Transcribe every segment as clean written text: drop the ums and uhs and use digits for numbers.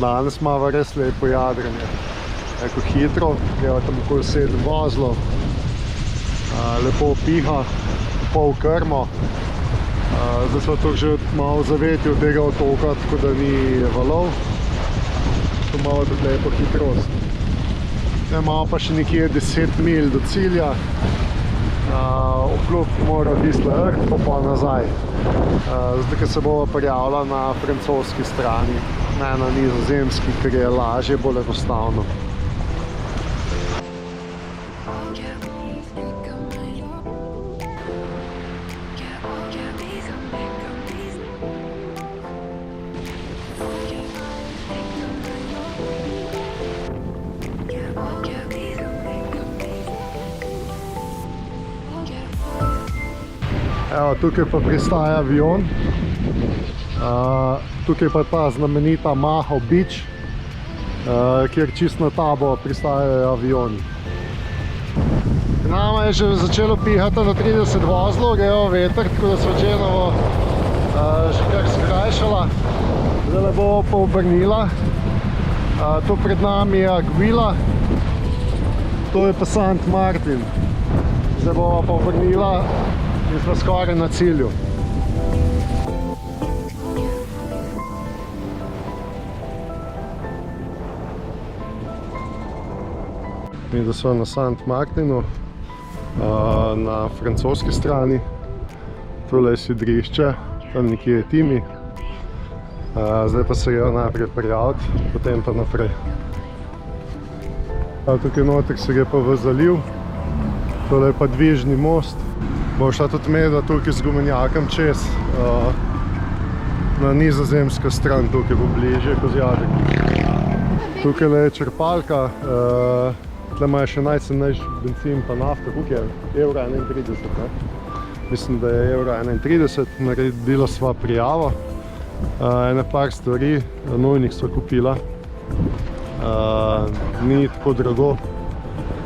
Danes imamo res lepo jadranje. Eko hitro, greva tam okoli 7 vozlov. Lepo piha, pol krmo. Zdaj smo tukaj že malo v zavetju tega otoka, tako da ni valov. To imamo tudi lepo hitrost. Imamo pa še nekje 10 mil do cilja. Obklop mora tisle pa nazaj. Zdaj, ker se bova prijavila na francoski strani, ne na nizozemski, ker je lažje, bolj enostavno. Evo, tukaj pa pristaja avion. Tukaj pa ta znamenita Maho Beach, kjer čisto na tabo pristajajo avioni. Nama je že začelo pihati na 30 vozlov, grejo veter, tako da sva Genovo že kar skrajšala. Zdaj bo pa obrnila. To pred nami je Aguila, to je pa St. Martin. Zdaj bova pa obrnila in smo skoraj na cilju. In da smo na St. Martinu, na francoski strani. Tole je sidrišče, tam nekje je Timi. Zdaj pa se jo najprej prijaviti, potem pa naprej. Tukaj noter se gre pa v zaliv. Tole je pa dvižni most. Bo šla tudi medla tukaj z gumenjakom čez na nizozemsko stran, tukaj bo bližje Kozjadek. Tukaj je črpalka, tle imajo še najcenejši benzin pa nafta, koliko je? €1,31, ne? Mislim, da je €1,31, naredila sva prijavo. Ene par stvari, nujnih sva kupila. Ni tako drago,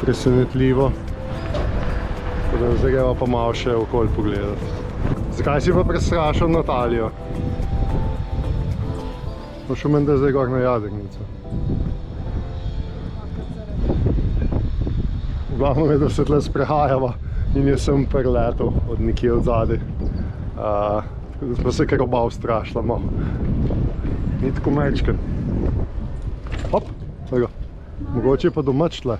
presenetljivo. Zdaj greva pa malo še okoli pogledati. Zakaj si pa prestrašil Natalijo? No še meni, da je zdaj gor na jadrnico. V glavnem je, da se tle sprehajava in je sem preletel od nekje od zadaj. Tako da smo se kar oba ustrašila malo. Ni tako mečken. Hop, tako. Mogoče je pa domač tle.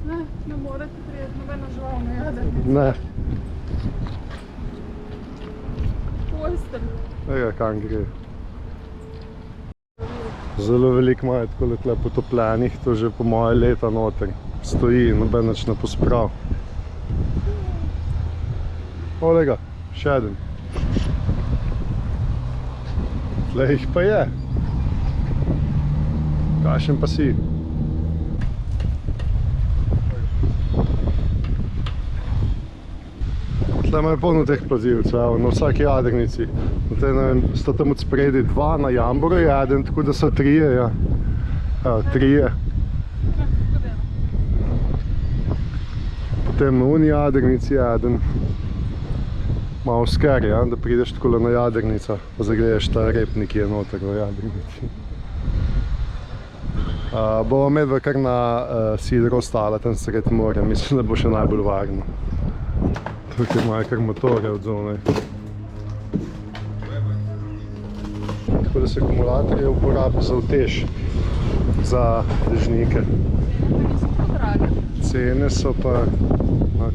Ne morate prijeti nobena žival na jadrnico. Ne. Postelj. Tega, kam gre. Zelo veliko imajo tako tle potopljenih, to že po moje leta noter. Stoji, noben nič ne posprav. Olega, še eden. Tle jih pa je. Kakšen pa si? Tle imajo polno teh plazilcev, na vsaki jadrnici. Sta tam od spredi 2, na Jamboru je eden, tako da so 3, ja. Evo, 3. Potem na uni jadrnici je eden. Malo scary, ja, da prideš takole na jadrnica, pa zagledeš ta rep nekje noter v jadrnici. Bova medva kar na sidro ostala tam sred morja, mislim, da bo še najbolj varno. Tukaj imajo kar motore od zunaj. Tako da se akumulatorje uporabi za utež, za dežnike. Cene so pa,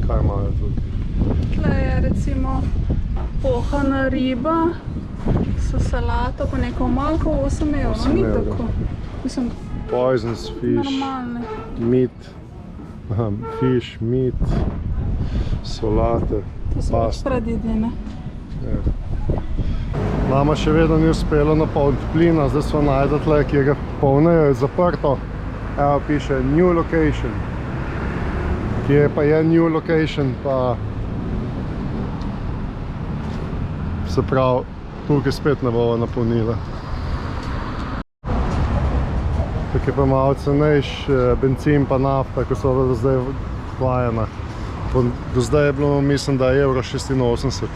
kaj imajo tukaj? Tle je recimo pohana riba s salato pa neko malko 8 €, ni tako? Mislim, poisons fish, normalne. meat, fish, meat, solate, To so več predjedene. Nama še vedno ni uspelo napolniti plina, zdaj smo najdli tle, kjer ga polnejo, je zaprto. Evo piše new location. Kje pa je new location, pa se pravi, tukaj spet ne bova napolnila. Tukaj pa malo cenejš benzin pa nafta, ko so do zdaj vajena. Do zdaj je bilo, mislim, da je €86.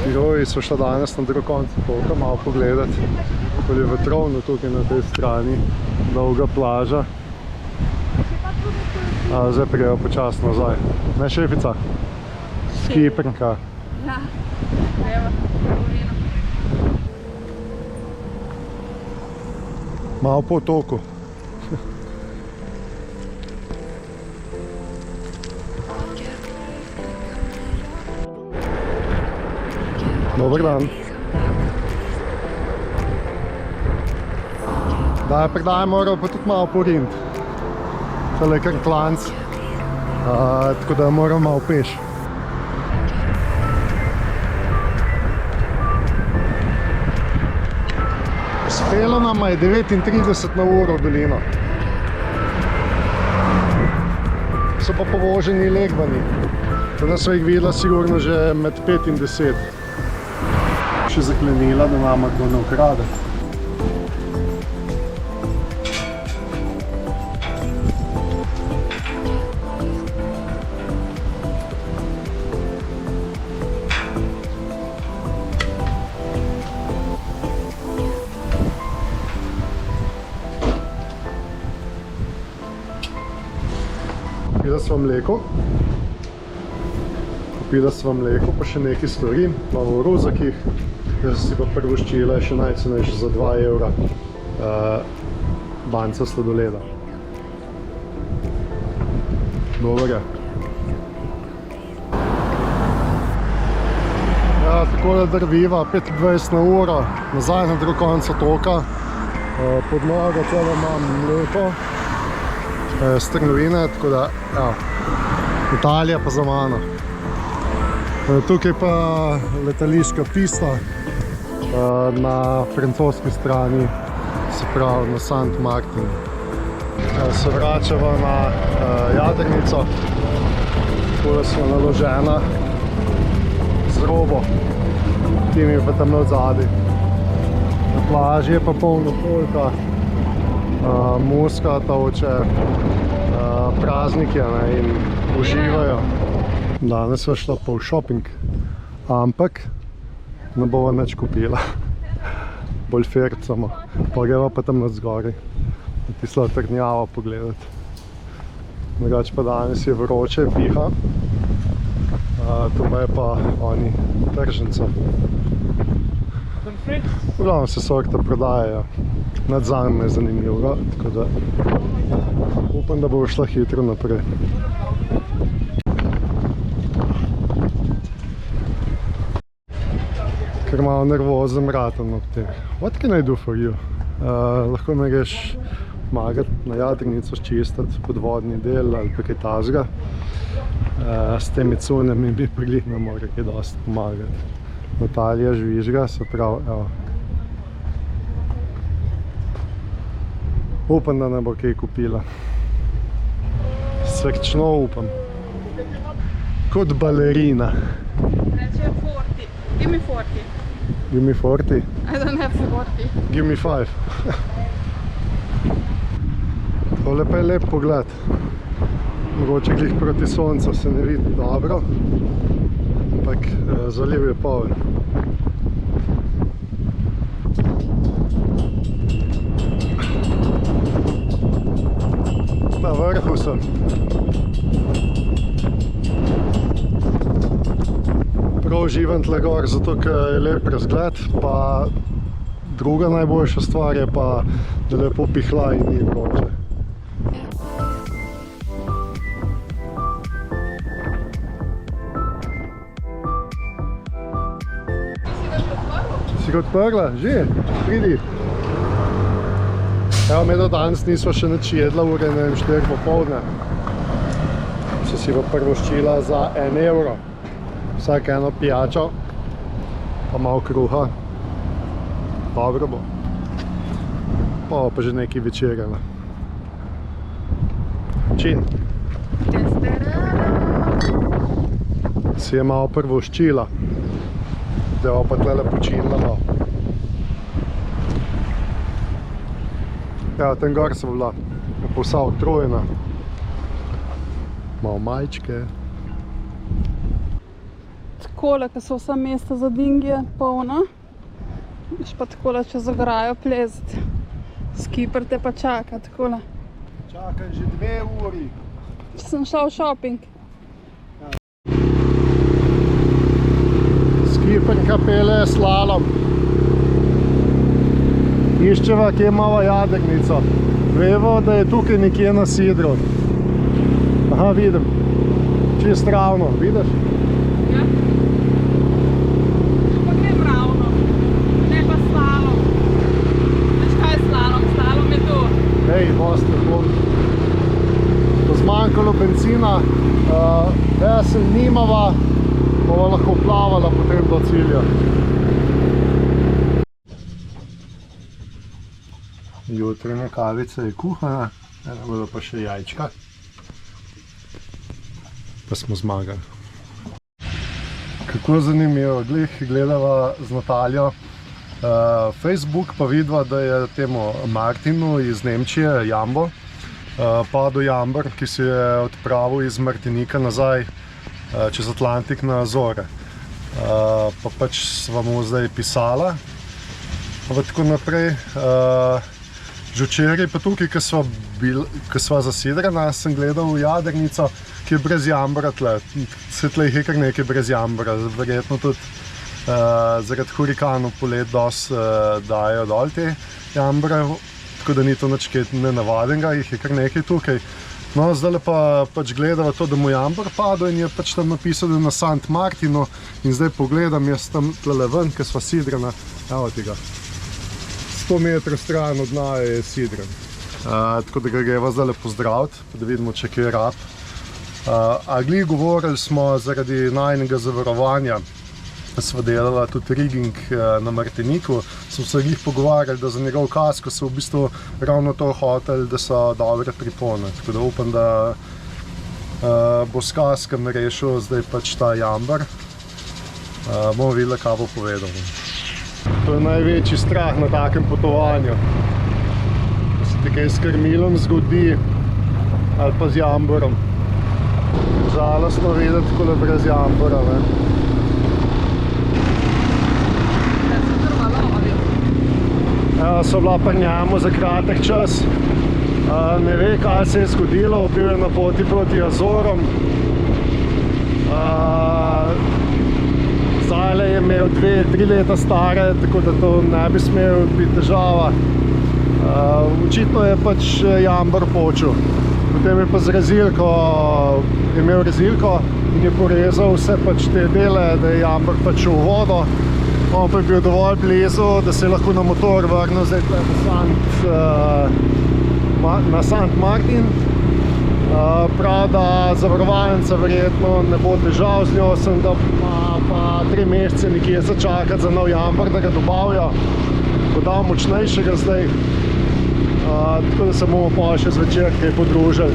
Skiroji so šla danes na drug konc otoka malo pogledati, ko je vetrovno tukaj na tej strani, dolga plaža. Zdaj prijejo počasno nazaj. Ne, šefica? Skiprnka. Ja, evo, trgovina. Malo po otoku. Dober dan. Da, predaj moral pa tudi malo porint. Tale je kar klanc, tako da moram malo peš. Uspelo nam je 39 na uro dolino. So pa povoženi legbani. Danes so jih videla sigurno že med 5 in 10. Še zaklenila, da nama kdo ne ukrade. Kupila sva mleko, pa še nekaj stvari, malo v rozakih. Jaz si pa prvoščila še najcenejše za 2 evra banca sladoleda. Dober je. Ja, takole drviva, 25 na uro, nazaj na drug konc otoka. Pod nogo tole imam mleko, strnovine, tako da, ja, Italija pa za mano. Tukaj pa letališka pista na francoski strani, se pravi na St. Martin. Se vračava na jadrnico, tukaj smo naložena z robo, tim je pa tam odzadaj. Na plaži je pa polno folka, muska toče, praznike in uživajo. Danes sva šla pa v shopping, ampak ne bova nič kupila. Bolj fercamo. Pa greva pa tam nadzgori, na tisla trdnjava pogledati. Drugače pa danes je vroče, piha. Tu je pa oni tržnica. V glavnem se sorta prodajajo. Nadzadnje je zanimivo, tako da upam, da bo šla hitro naprej. Ker malo nervozen ratam ob teh. What can I do for you? Lahko me greš pomagati na jadrnico čistiti, podvodni del ali pa kaj tazga. S temi cunami bi prili ne more kaj dosti pomagati. Natalija žvižga, se pravi, evo. Upam, da ne bo kaj kupila. Srčno upam. Kot balerina. Reče 40. Give me 40. Give me 40? I don't have 40. Give me 5. Tole pa je lep pogled. Mogoče glih proti soncu se ne vidi dobro, ampak zaliv je poln. Na vrhu sem. Prav uživam tle gor, zato ker je lep razgled, pa druga najboljša stvar je pa, da lepo pihla in ni vroče. Si ga odprla? Že? Pridi. Evo, me do danes nisva še nič jedla, ure ne vem 4 popoldne. So si pa prvoščila za 1 evro. Vsak eno pijačo, pa malo kruha. Dobro bo. Pa že nekaj večerjala. Čin. Si je malo prvoščila. Zdaj pa tlele počinila malo. Ja, tam gor sem bila. Vsa utrujena. Malo majčke. Tako takole, ker so vsa mesta za dingje polna. Veš pa takole čez ograjo plezati. Skipper te pa čaka takole. Čakaj že 2 uri. Če sem šla v shopping. Skipperka pele slalom. Iščeva, kje imava jadrnico. Vevo, da je tukaj nekje na sidru. Aha, vidim. Čist ravno, vidiš? Ja. Pa grem ravno. Ne pa slalom. Veš kaj je slalom? Slalom je tu. Ej, dosti lepo. Ko zmanjkalo benzina, vesel nimava, bova lahko plavala potem do cilja. Jutranja kavica je kuhana, ena bodo pa še jajčka. Pa smo zmagali. Kako zanimivo, gledava z Nataljo Facebook, pa vidva, da je temu Martinu iz Nemčije, Jambo, padel jamber, ki se je odpravil iz Martinika nazaj čez Atlantik na Azore. Pa pač sva mu zdaj pisala, pa tako naprej. Že včeraj pa tukaj, ko sva zasidrana, sem gledal jadrnico, ki je brez jambora tle. Se tle je kar nekaj brez jambora, verjetno tudi zaradi hurikanov polet dosti dajo dol te jambore, tako da ni to nič nenavadnega, jih je kar nekaj tukaj. No, zdaj pa pač gledava to, da mu jambor padel in je pač tam napisal, da je na St. Martinu in zdaj pogledam jaz tam tlele ven, ko sva sidrana, evo tega. 100 metrov stran od dna je sidren. Tako da ga greva zdaj pozdraviti, pa da vidimo, če kaj rab. A glih govorili smo zaradi najnega zavarovanja, sva delala tudi rigging na Martiniku, smo se glih pogovarjali, da za njegov kasko so v bistvu ravno to hoteli, da so dobre pripone. Tako da upam, da bo s kaskom rešil zdaj pač ta jamber. Bomo videli, kaj bo povedal. To je največji strah na takem potovanju. Da se ti kaj s krmilom zgodi ali pa z jamborom. Žalostno videti takole brez jambora. So bila pri njemu za kratek čas. Ne ve, kaj se je zgodilo, bil je na poti proti Azorom. Zdajle je imel 2-3 leta stare, tako da to ne bi smel biti težava. Očitno je pač jambor počel. Potem je pa z rezilko, imel rezilko in je porezal vse pač te dele, da je jambor pač v vodo. On pa je bil dovolj blizu, da se je lahko na motor vrnil zdaj na St. Martin. Prav, da zavarovalnica verjetno ne bo težav z njo, sem da pa 3 mesece nekje začakati za nov jambor, da ga dobavijo. Bo dal močnejšega zdaj, tako da se bomo pa še zvečer kaj podružili.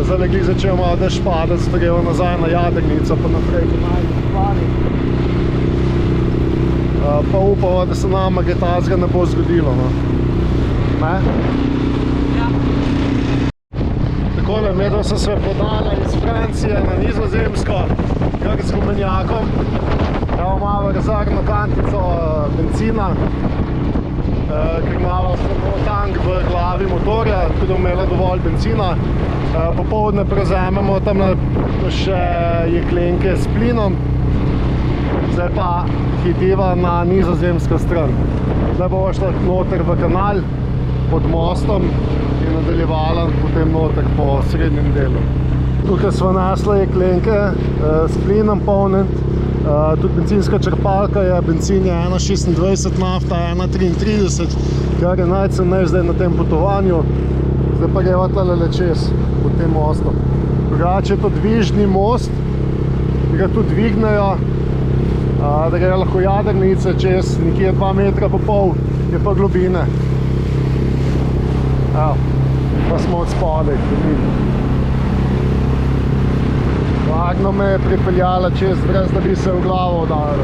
Zdaj glih začel malo dež padati, zato gremo nazaj na jadrnico, pa naprej po najbolj plani. Pa upamo, da se nama kaj tazga ne bo zgodilo. Ne? Ja. Takole, medtem sem se podala iz Francije na Nizozemsko, kar z gumenjakom. Evo malo rezervno kantico benzina, ker imamo samo tank v glavi motorja, tako da imela dovolj benzina. Popoldne prevzememo tam še jeklenke s plinom. Zdaj pa hitiva na nizozemsko stran. Zdaj bomo šla noter v kanal pod mostom in nadaljevala potem noter po srednjem delu. Tukaj sva nesla jeklenke s plinom polnit. Tudi bencinska črpalka je, benzin je 1,26, nafta 1,33, kar je najcenejše zdaj na tem potovanju. Zdaj pa greva tlele čez pod tem mostom. Drugače je to dvižni most, ki ga tudi dvignejo, da gre lahko jadrnice čez nekje 2,5 metra je pa globine. Evo, pa smo od spodaj. Varno me je pripeljala čez, brez da bi se v glavo udaril.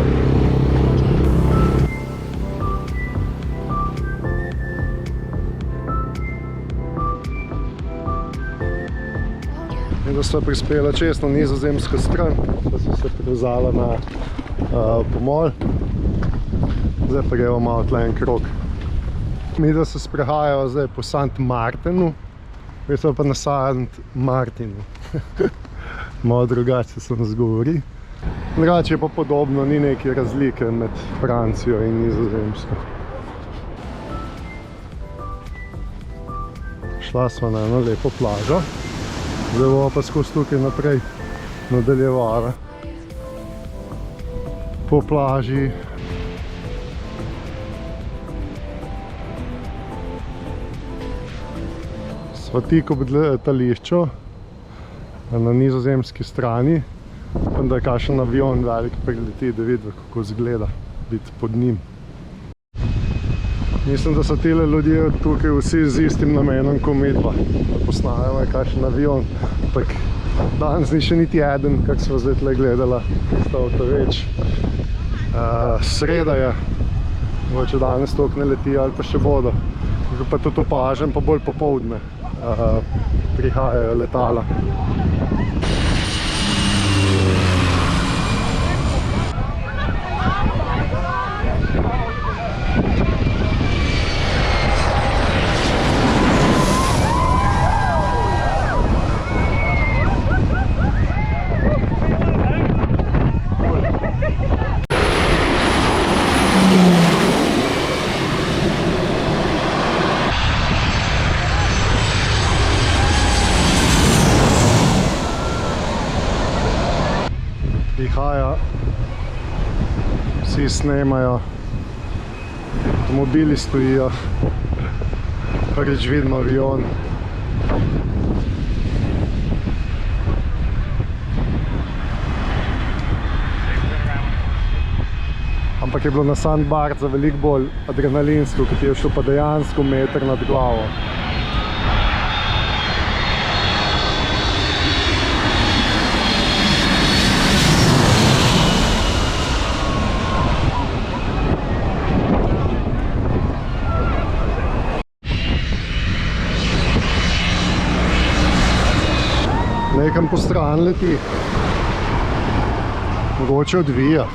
In da sva prispela čez na nizozemsko stran, pa so se prevzala na pomol. Zdaj pa gremo malo tle en krog. Mi da se sprehajamo zdaj po St. Martinu, mi smo pa na St. Martinu. Malo drugače se nas govori. Drugače je pa podobno, ni neke razlike med Francijo in Nizozemsko. Šla sva na eno lepo plažo, zdaj bomo pa skozi tukaj naprej nadaljevala po plaži. Sva tik ob letališču na nizozemski strani, da je kakšen avion velik prileti, da vidi, kako izgleda biti pod njim. Mislim, da so tile ljudje tukaj vsi z istim namenom kot midva, da posnajo kakšen avion. Tak, danes ni še niti eden, kak smo zdaj tle gledala, sta to več. Sreda je, mogoče danes toliko ne leti ali pa še bodo. Pa tudi opažam, pa bolj popoldne prihajajo letala. Prihaja, vsi snemajo, avtomobili stojijo, prvič vidimo avion. Ampak je bilo na St. Bartha veliko bolj adrenalinsko, kot je šlo pa dejansko meter nad glavo. Nekam po stran leti, mogoče odvija.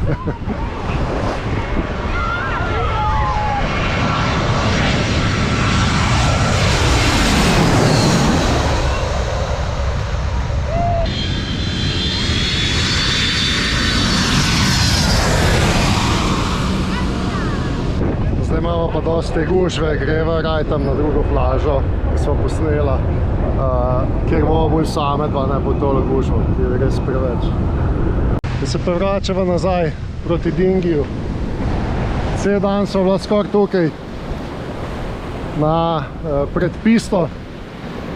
Zdaj imamo pa dosti gužve, greva raj tam na drugo plažo, ki smo posnela. Kjer bomo bolj same dva, ne bo tole gužvo, ki je res preveč. Da se pa vračava nazaj proti Dingiju. Cel dan smo bila skoraj tukaj pred pisto,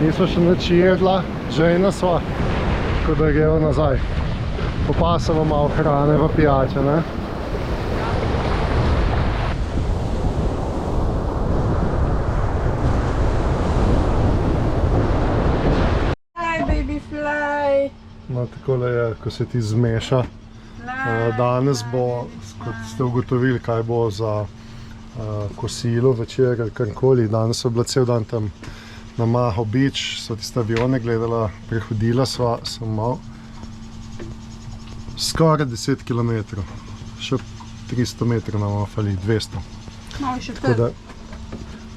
nismo še nič jedla, žejna sva, tako da gremo nazaj. Popasamo malo hrane v pijače, ne? No, takole je, ko se ti zmeša. Danes bo, kot ste ugotovili, kaj bo za kosilo, večer ali karkoli. Danes so bila cel dan tam na Maho Beach, so tiste avione gledala, prehodila sva samo skoraj 10 km. Še 300 metrov nam fali, 200. Tako da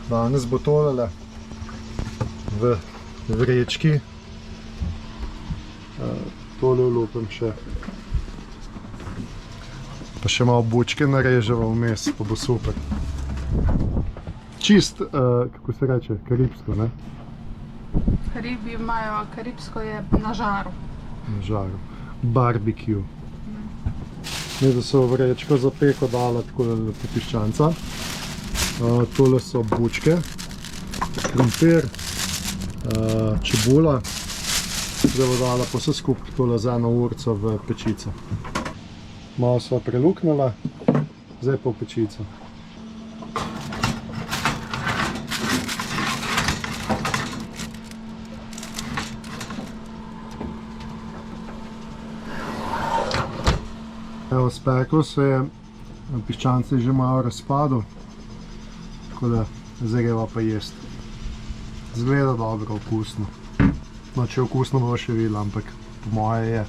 danes bo tolele v vrečki. Tole vlupim še. Pa še malo bučke nareževa vmes, pa bo super. Čist, kako se reče, karibsko, ne? Karibi imajo, karibsko je na žaru. Na žaru. Barbecue. Mi da so vrečko za peko dala tako lepo piščanca. Tole so bučke, krompir, čebula. Zdaj bo dala pa vse skupaj tole za eno urco v pečico. Malo sva preluknila, zdaj pa v pečico. Evo, speklo se je, piščance je že malo razpadel, tako da zdaj greva pa jesti. Zgleda dobro, okusno. No, če je okusno, bo še videla, ampak po moje je.